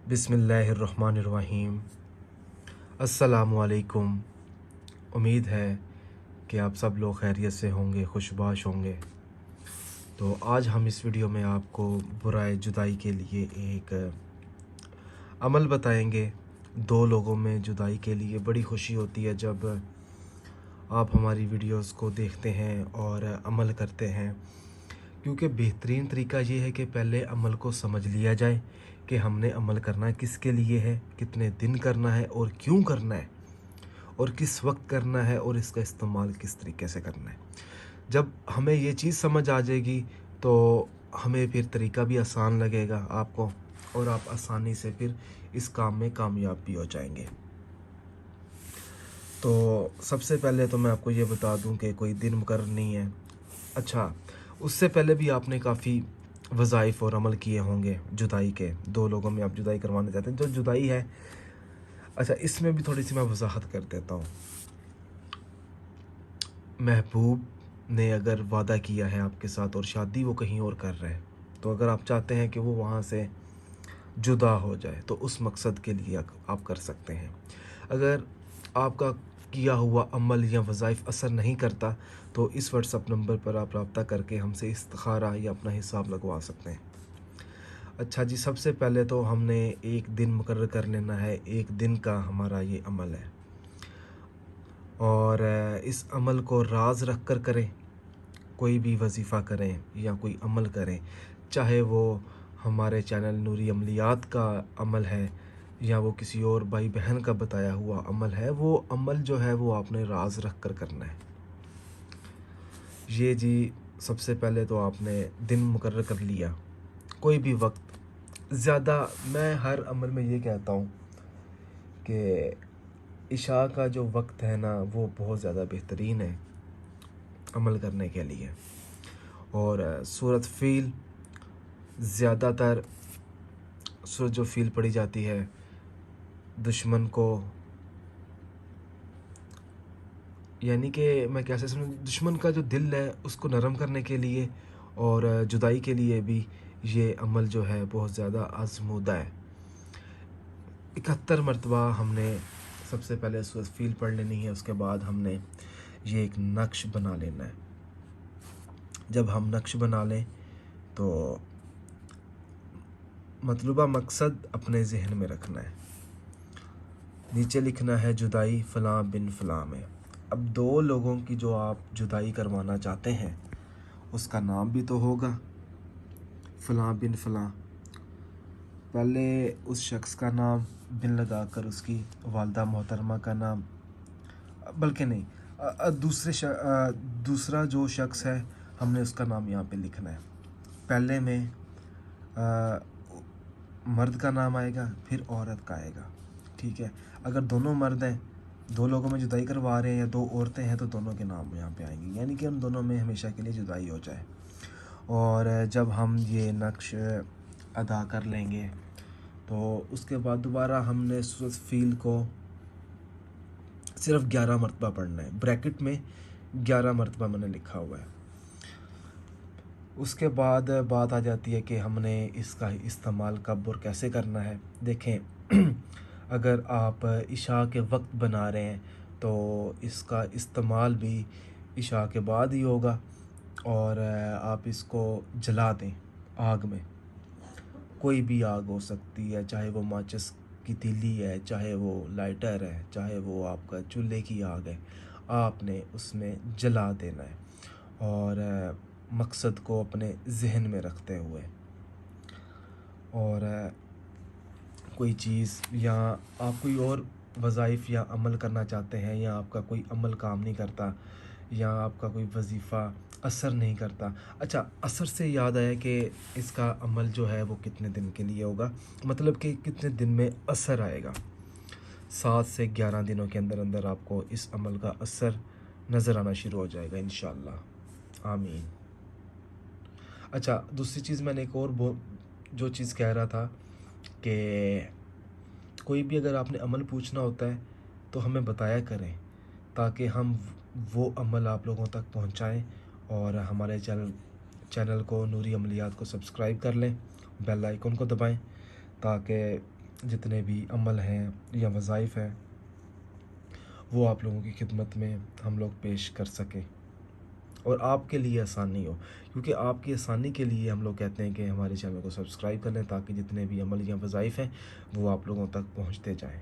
बिस्मिल्लाहिर्रहमानिर्रहीम। अस्सलामुअलैकुम। उम्मीद है कि आप सब लोग खैरियत से होंगे, खुशबाश होंगे। तो आज हम इस वीडियो में आपको बुराए जुदाई के लिए एक अमल बताएंगे। दो लोगों में जुदाई के लिए बड़ी खुशी होती है जब आप हमारी वीडियोस को देखते हैं और अमल करते हैं, क्योंकि बेहतरीन तरीका ये है कि पहले अमल को समझ लिया जाए कि हमने अमल करना किसके लिए है, कितने दिन करना है और क्यों करना है और किस वक्त करना है और इसका इस्तेमाल किस तरीके से करना है। जब हमें ये चीज़ समझ आ जाएगी तो हमें फिर तरीका भी आसान लगेगा आपको, और आप आसानी से फिर इस काम में कामयाब भी हो जाएंगे। तो सबसे पहले तो मैं आपको ये बता दूं कि कोई दिन मुकर्रर नहीं है। अच्छा, उससे पहले भी आपने काफ़ी वज़ाइफ और अमल किए होंगे जुदाई के। दो लोगों में आप जुदाई करवाना चाहते हैं, जो जुदाई है। अच्छा, इसमें भी थोड़ी सी मैं वजाहत कर देता हूँ। महबूब ने अगर वादा किया है आपके साथ और शादी वो कहीं और कर रहा है, तो अगर आप चाहते हैं कि वो वहाँ से जुदा हो जाए तो उस मकसद के लिए आप कर सकते हैं। अगर आपका किया हुआ अमल या वज़ाइफ असर नहीं करता तो इस व्हाट्सअप नंबर पर आप रब्ता करके हमसे इस्तिखारा या अपना हिसाब लगवा सकते हैं। अच्छा जी, सबसे पहले तो हमने एक दिन मुकर्रर कर लेना है। एक दिन का हमारा ये अमल है और इस अमल को राज रख कर करें। कोई भी वजीफ़ा करें या कोई अमल करें, चाहे वो हमारे चैनल नूरी अमलियात का अमल है या वो किसी और भाई बहन का बताया हुआ अमल है, वो अमल जो है वो आपने राज रख कर करना है। ये जी, सबसे पहले तो आपने दिन मुकर्रर कर लिया, कोई भी वक्त। ज़्यादा मैं हर अमल में ये कहता हूँ कि इशा का जो वक्त है ना, वो बहुत ज़्यादा बेहतरीन है अमल करने के लिए। और सूरत फ़ील, ज़्यादातर सूरत जो फ़ील पड़ी जाती है दुश्मन को, यानी कि मैं कैसे समझूँ, दुश्मन का जो दिल है उसको नरम करने के लिए और जुदाई के लिए भी ये अमल जो है बहुत ज़्यादा आज़मूदा है। 71 मरतबा हमने सबसे पहले सूरत फ़ील पढ़ लेनी है। उसके बाद हमने ये एक नक्श बना लेना है। जब हम नक्श बना लें तो मतलूबा मकसद अपने जहन में रखना है। नीचे लिखना है जुदाई फ़लाँ बिन फ़लाँ में। अब दो लोगों की जो आप जुदाई करवाना चाहते हैं उसका नाम भी तो होगा, फ़लाँ बिन फ़लाँ। पहले उस शख्स का नाम बिन लगाकर उसकी वालदा मोहतरमा का नाम, बल्कि नहीं, दूसरा जो शख्स है हमने उसका नाम यहाँ पे लिखना है। पहले में मर्द का नाम आएगा, फिर औरत का आएगा, ठीक है। अगर दोनों मर्द हैं, दो लोगों में जुदाई करवा रहे हैं, या दो औरतें हैं, तो दोनों के नाम यहाँ पे आएंगे, यानी कि उन दोनों में हमेशा के लिए जुदाई हो जाए। और जब हम ये नक्श अदा कर लेंगे तो उसके बाद दोबारा हमने सूरत फ़ील को सिर्फ 11 मरतबा पढ़ना है। ब्रैकेट में 11 मरतबा मैंने लिखा हुआ है। उसके बाद बात आ जाती है कि हमने इसका इस्तेमाल कब और कैसे करना है। देखें, अगर आप इशा के वक्त बना रहे हैं तो इसका इस्तेमाल भी इशा के बाद ही होगा, और आप इसको जला दें आग में। कोई भी आग हो सकती है, चाहे वो माचिस की तीली है, चाहे वो लाइटर है, चाहे वो आपका चूल्हे की आग है, आपने उसमें जला देना है। और मकसद को अपने जहन में रखते हुए, और कोई चीज़ या आप कोई और वज़ाइफ या अमल करना चाहते हैं, या आपका कोई अमल काम नहीं करता, या आपका कोई वजीफ़ा असर नहीं करता। अच्छा, असर से याद आया कि इसका अमल जो है वो कितने दिन के लिए होगा, मतलब कि कितने दिन में असर आएगा। 7 से 11 दिनों के अंदर अंदर आपको इस अमल का असर नज़र आना शुरू हो जाएगा इंशाअल्लाह। आमीन। अच्छा, दूसरी चीज़ मैंने एक और जो चीज़ कह रहा था कि कोई भी अगर आपने अमल पूछना होता है तो हमें बताया करें, ताकि हम वो अमल आप लोगों तक पहुंचाएं। और हमारे चैनल को नूरी अमलियात को सब्सक्राइब कर लें, बेल आइकन को दबाएं, ताकि جتنے بھی عمل ہیں یا وظائف ہیں وہ آپ لوگوں کی خدمت میں ہم لوگ پیش کر سکیں اور آپ کے لیے آسانی ہو، کیونکہ آپ کی آسانی کے لیے ہم لوگ کہتے ہیں کہ ہمارے چینل کو سبسکرائب کر لیں تاکہ جتنے بھی عمل یا وظائف ہیں وہ آپ لوگوں تک پہنچتے جائیں۔